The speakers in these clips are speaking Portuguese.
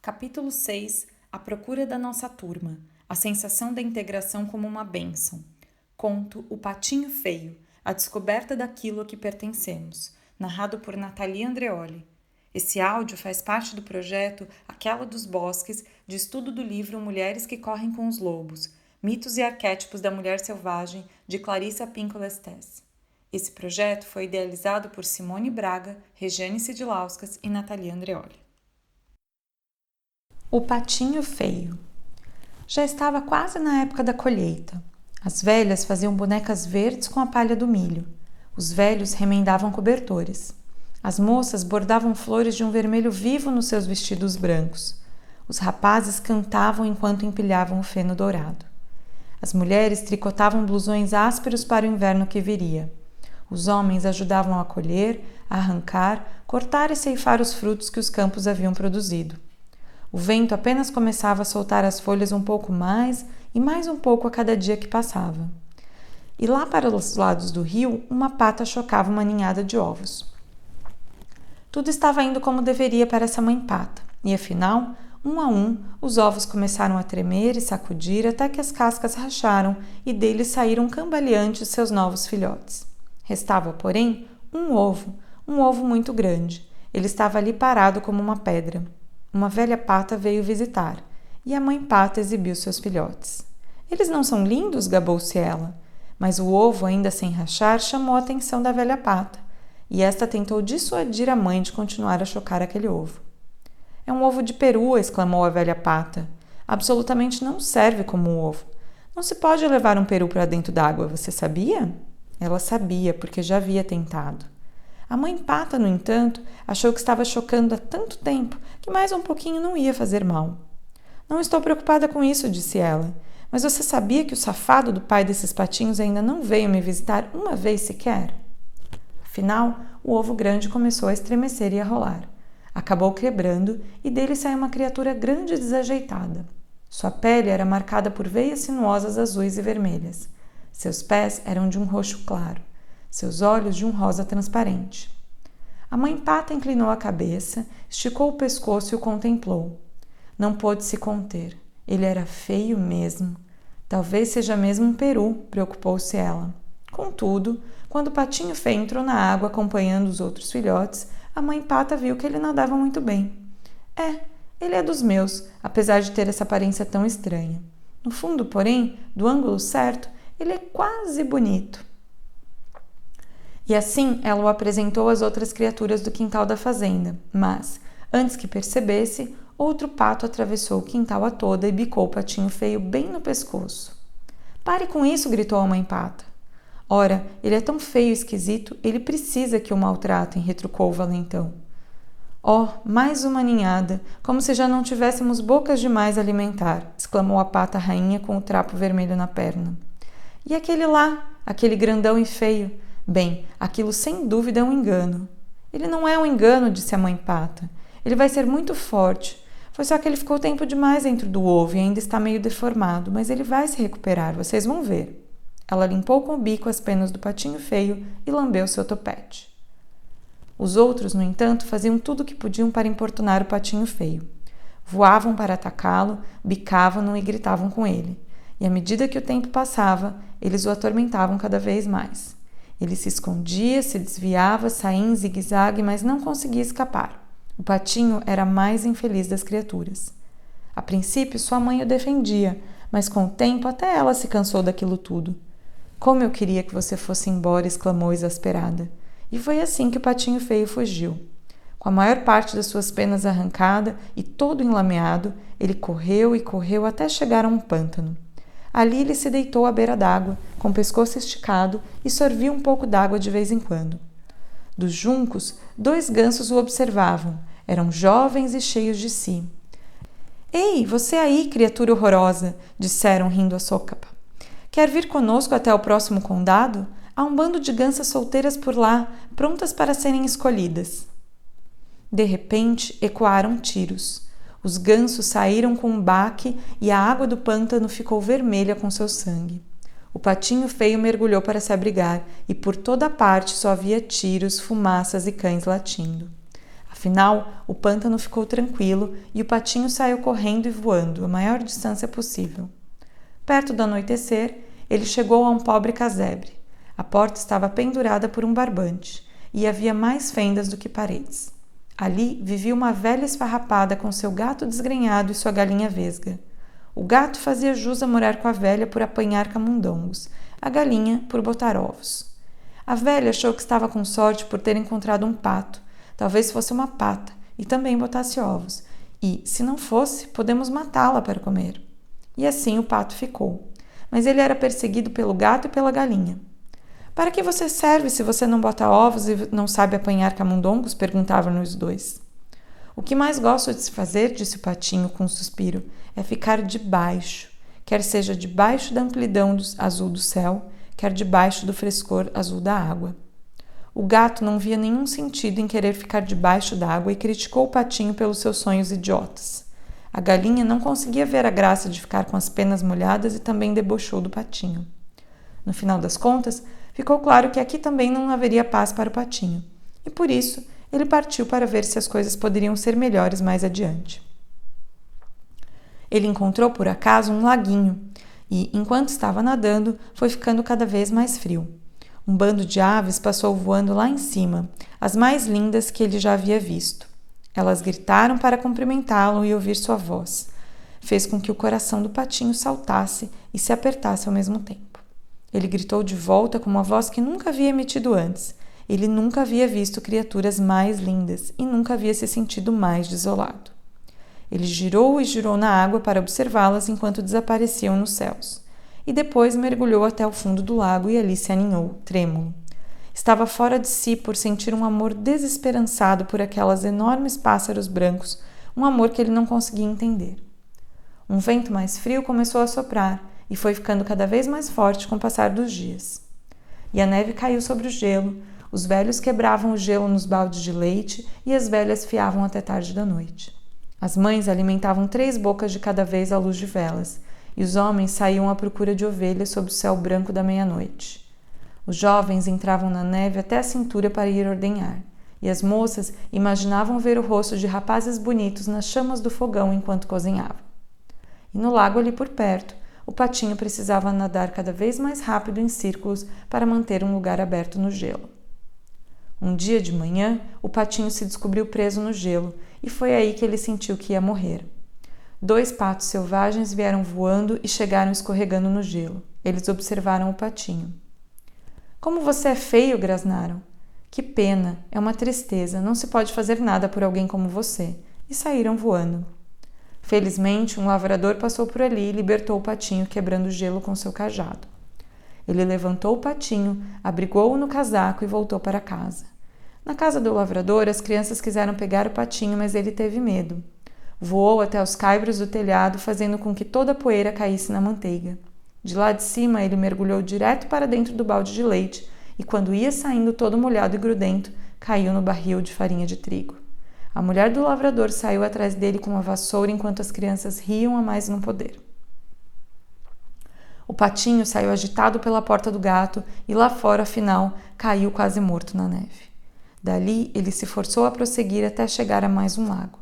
Capítulo 6. A procura da nossa turma. A sensação da integração como uma bênção. Conto O Patinho Feio. A descoberta daquilo a que pertencemos. Narrado por Nathalie Andreoli. Esse áudio faz parte do projeto Aquela dos Bosques, de estudo do livro Mulheres que Correm com os Lobos, Mitos e Arquétipos da Mulher Selvagem, de Clarissa Pinkola Estés. Esse projeto foi idealizado por Simone Braga, Regiane Sidlauskas e Nathalie Andreoli. O Patinho Feio. Já estava quase na época da colheita. As velhas faziam bonecas verdes com a palha do milho. Os velhos remendavam cobertores. As moças bordavam flores de um vermelho vivo nos seus vestidos brancos. Os rapazes cantavam enquanto empilhavam o feno dourado. As mulheres tricotavam blusões ásperos para o inverno que viria. Os homens ajudavam a colher, a arrancar, cortar e ceifar os frutos que os campos haviam produzido. O vento apenas começava a soltar as folhas um pouco mais e mais um pouco a cada dia que passava. E lá para os lados do rio, uma pata chocava uma ninhada de ovos. Tudo estava indo como deveria para essa mãe pata, e afinal, um a um, os ovos começaram a tremer e sacudir até que as cascas racharam e deles saíram cambaleantes seus novos filhotes. Restava, porém, um ovo muito grande. Ele estava ali parado como uma pedra. Uma velha pata veio visitar, e a mãe pata exibiu seus filhotes. Eles não são lindos? Gabou-se ela. Mas o ovo, ainda sem rachar, chamou a atenção da velha pata, e esta tentou dissuadir a mãe de continuar a chocar aquele ovo. É um ovo de perua, exclamou a velha pata. Absolutamente não serve como um ovo. Não se pode levar um peru para dentro d'água, você sabia? Ela sabia, porque já havia tentado. A mãe pata, no entanto, achou que estava chocando há tanto tempo que mais um pouquinho não ia fazer mal. Não estou preocupada com isso, disse ela, mas você sabia que o safado do pai desses patinhos ainda não veio me visitar uma vez sequer? Afinal, o ovo grande começou a estremecer e a rolar. Acabou quebrando e dele saiu uma criatura grande e desajeitada. Sua pele era marcada por veias sinuosas azuis e vermelhas. Seus pés eram de um roxo claro. Seus olhos de um rosa transparente. A mãe pata inclinou a cabeça, esticou o pescoço e o contemplou. Não pôde se conter. Ele era feio mesmo. Talvez seja mesmo um peru, preocupou-se ela. Contudo, quando o patinho feio entrou na água acompanhando os outros filhotes, a mãe pata viu que ele nadava muito bem. Ele é dos meus, apesar de ter essa aparência tão estranha. No fundo, porém, do ângulo certo, ele é quase bonito. E assim ela o apresentou às outras criaturas do quintal da fazenda, mas, antes que percebesse, outro pato atravessou o quintal a toda e bicou o patinho feio bem no pescoço. Pare com isso, gritou a mãe pata. Ora, ele é tão feio e esquisito, ele precisa que o maltratem, retrucou o valentão. Oh, mais uma ninhada, como se já não tivéssemos bocas demais a alimentar, exclamou a pata rainha com o trapo vermelho na perna. E aquele lá, aquele grandão e feio? Bem, aquilo sem dúvida é um engano. Ele não é um engano, disse a mãe pata. Ele vai ser muito forte. Foi só que ele ficou tempo demais dentro do ovo e ainda está meio deformado, mas ele vai se recuperar, vocês vão ver. Ela limpou com o bico as penas do patinho feio e lambeu seu topete. Os outros, no entanto, faziam tudo o que podiam para importunar o patinho feio. Voavam para atacá-lo, bicavam-no e gritavam com ele. E à medida que o tempo passava, eles o atormentavam cada vez mais. Ele se escondia, se desviava, saía em zigue-zague, mas não conseguia escapar. O patinho era a mais infeliz das criaturas. A princípio, sua mãe o defendia, mas com o tempo até ela se cansou daquilo tudo. Como eu queria que você fosse embora, exclamou exasperada. E foi assim que o patinho feio fugiu. Com a maior parte das suas penas arrancada e todo enlameado, ele correu e correu até chegar a um pântano. Ali ele se deitou à beira d'água, com o pescoço esticado, e sorvia um pouco d'água de vez em quando. Dos juncos, 2 gansos o observavam. Eram jovens e cheios de si. Ei, você aí, criatura horrorosa, disseram rindo a socapa. Quer vir conosco até o próximo condado? Há um bando de gansas solteiras por lá, prontas para serem escolhidas. De repente, ecoaram tiros. Os gansos saíram com um baque e a água do pântano ficou vermelha com seu sangue. O patinho feio mergulhou para se abrigar e por toda parte só havia tiros, fumaças e cães latindo. A Afinal, o pântano ficou tranquilo e o patinho saiu correndo e voando a maior distância possível. Perto do anoitecer, ele chegou a um pobre casebre. A porta estava pendurada por um barbante e havia mais fendas do que paredes. Ali vivia uma velha esfarrapada com seu gato desgrenhado e sua galinha vesga. O gato fazia jus a morar com a velha por apanhar camundongos, a galinha por botar ovos. A velha achou que estava com sorte por ter encontrado um pato, talvez fosse uma pata, e também botasse ovos, e, se não fosse, podemos matá-la para comer. E assim o pato ficou, mas ele era perseguido pelo gato e pela galinha. Para que você serve se você não bota ovos e não sabe apanhar camundongos? Perguntavam os dois. O que mais gosto de se fazer, disse o patinho com um suspiro, é ficar debaixo, quer seja debaixo da amplidão azul do céu, quer debaixo do frescor azul da água. O gato não via nenhum sentido em querer ficar debaixo d'água e criticou o patinho pelos seus sonhos idiotas. A galinha não conseguia ver a graça de ficar com as penas molhadas e também debochou do patinho. No final das contas, ficou claro que aqui também não haveria paz para o patinho, e por isso ele partiu para ver se as coisas poderiam ser melhores mais adiante. Ele encontrou por acaso um laguinho e, enquanto estava nadando, foi ficando cada vez mais frio. Um bando de aves passou voando lá em cima, as mais lindas que ele já havia visto. Elas gritaram para cumprimentá-lo e ouvir sua voz. Fez com que o coração do patinho saltasse e se apertasse ao mesmo tempo. Ele gritou de volta com uma voz que nunca havia emitido antes. Ele nunca havia visto criaturas mais lindas e nunca havia se sentido mais desolado. Ele girou e girou na água para observá-las enquanto desapareciam nos céus. E depois mergulhou até o fundo do lago e ali se aninhou, trêmulo. Estava fora de si por sentir um amor desesperançado por aquelas enormes pássaros brancos, um amor que ele não conseguia entender. Um vento mais frio começou a soprar e foi ficando cada vez mais forte com o passar dos dias. E a neve caiu sobre o gelo, os velhos quebravam o gelo nos baldes de leite e as velhas fiavam até tarde da noite. As mães alimentavam 3 bocas de cada vez à luz de velas, e os homens saíam à procura de ovelhas sob o céu branco da meia-noite. Os jovens entravam na neve até a cintura para ir ordenhar, e as moças imaginavam ver o rosto de rapazes bonitos nas chamas do fogão enquanto cozinhavam. E no lago ali por perto, o patinho precisava nadar cada vez mais rápido em círculos para manter um lugar aberto no gelo. Um dia de manhã, o patinho se descobriu preso no gelo, e foi aí que ele sentiu que ia morrer. 2 patos selvagens vieram voando e chegaram escorregando no gelo. Eles observaram o patinho. Como você é feio, grasnaram. Que pena, é uma tristeza, não se pode fazer nada por alguém como você. E saíram voando. Felizmente, um lavrador passou por ali e libertou o patinho, quebrando o gelo com seu cajado. Ele levantou o patinho, abrigou-o no casaco e voltou para casa. Na casa do lavrador, as crianças quiseram pegar o patinho, mas ele teve medo. Voou até os caibros do telhado, fazendo com que toda a poeira caísse na manteiga. De lá de cima, ele mergulhou direto para dentro do balde de leite e, quando ia saindo todo molhado e grudento, caiu no barril de farinha de trigo. A mulher do lavrador saiu atrás dele com uma vassoura enquanto as crianças riam a mais não poder. O patinho saiu agitado pela porta do gato e lá fora, afinal, caiu quase morto na neve. Dali, ele se forçou a prosseguir até chegar a mais um lago.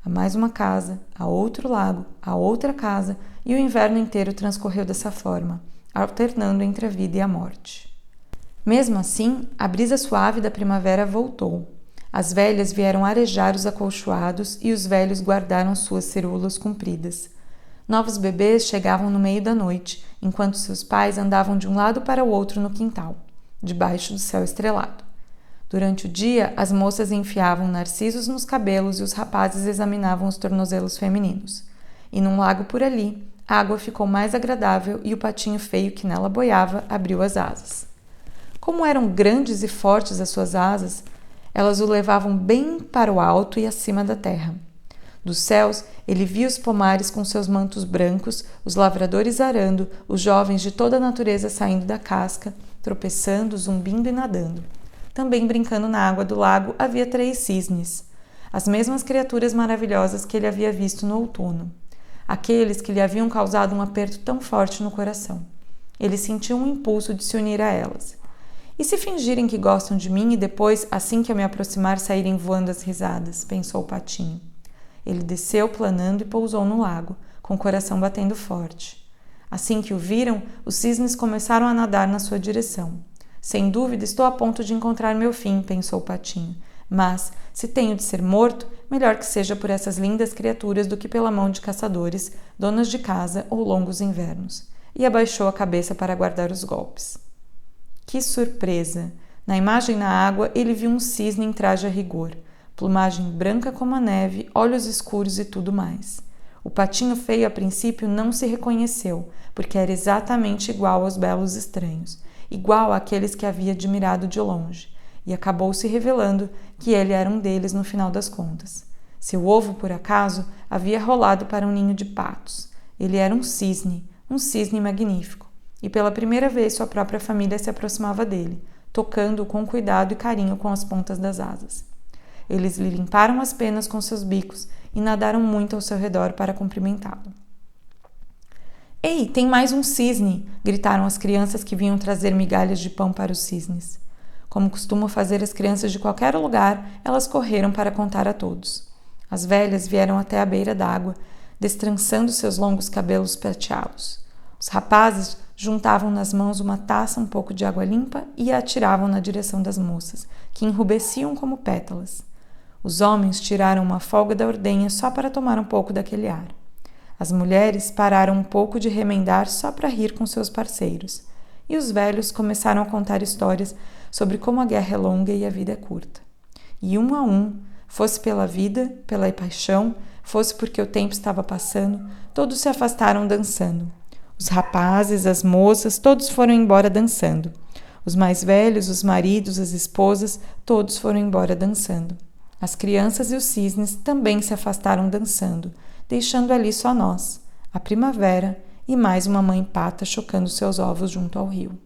A mais uma casa, a outro lago, a outra casa, e o inverno inteiro transcorreu dessa forma, alternando entre a vida e a morte. Mesmo assim, a brisa suave da primavera voltou. As velhas vieram arejar os acolchoados e os velhos guardaram suas ceroulas compridas. Novos bebês chegavam no meio da noite, enquanto seus pais andavam de um lado para o outro no quintal, debaixo do céu estrelado. Durante o dia, as moças enfiavam narcisos nos cabelos e os rapazes examinavam os tornozelos femininos. E num lago por ali, a água ficou mais agradável e o patinho feio que nela boiava abriu as asas. Como eram grandes e fortes as suas asas, elas o levavam bem para o alto e acima da terra. Dos céus, ele via os pomares com seus mantos brancos, os lavradores arando, os jovens de toda a natureza saindo da casca, tropeçando, zumbindo e nadando. Também brincando na água do lago havia 3 cisnes, as mesmas criaturas maravilhosas que ele havia visto no outono, aqueles que lhe haviam causado um aperto tão forte no coração. Ele sentiu um impulso de se unir a elas. E se fingirem que gostam de mim e depois, assim que eu me aproximar, saírem voando as risadas? Pensou o patinho. Ele desceu planando e pousou no lago, com o coração batendo forte. Assim que o viram, os cisnes começaram a nadar na sua direção. Sem dúvida, estou a ponto de encontrar meu fim, pensou o patinho. Mas, se tenho de ser morto, melhor que seja por essas lindas criaturas do que pela mão de caçadores, donas de casa ou longos invernos. E abaixou a cabeça para guardar os golpes. Que surpresa! Na imagem na água, ele viu um cisne em traje a rigor, plumagem branca como a neve, olhos escuros e tudo mais. O patinho feio a princípio não se reconheceu, porque era exatamente igual aos belos estranhos, igual àqueles que havia admirado de longe, e acabou se revelando que ele era um deles no final das contas. Seu ovo, por acaso, havia rolado para um ninho de patos. Ele era um cisne magnífico, e pela primeira vez sua própria família se aproximava dele, tocando-o com cuidado e carinho com as pontas das asas. Eles lhe limparam as penas com seus bicos e nadaram muito ao seu redor para cumprimentá-lo. Ei, tem mais um cisne! Gritaram as crianças que vinham trazer migalhas de pão para os cisnes. Como costumam fazer as crianças de qualquer lugar, elas correram para contar a todos. As velhas vieram até a beira d'água, destrançando seus longos cabelos prateados. Os rapazes juntavam nas mãos uma taça um pouco de água limpa e a atiravam na direção das moças, que enrubesciam como pétalas. Os homens tiraram uma folga da ordenha só para tomar um pouco daquele ar. As mulheres pararam um pouco de remendar só para rir com seus parceiros. E os velhos começaram a contar histórias sobre como a guerra é longa e a vida é curta. E um a um, fosse pela vida, pela paixão, fosse porque o tempo estava passando, todos se afastaram dançando. Os rapazes, as moças, todos foram embora dançando. Os mais velhos, os maridos, as esposas, todos foram embora dançando. As crianças e os cisnes também se afastaram dançando, deixando ali só nós, a primavera e mais uma mãe pata chocando seus ovos junto ao rio.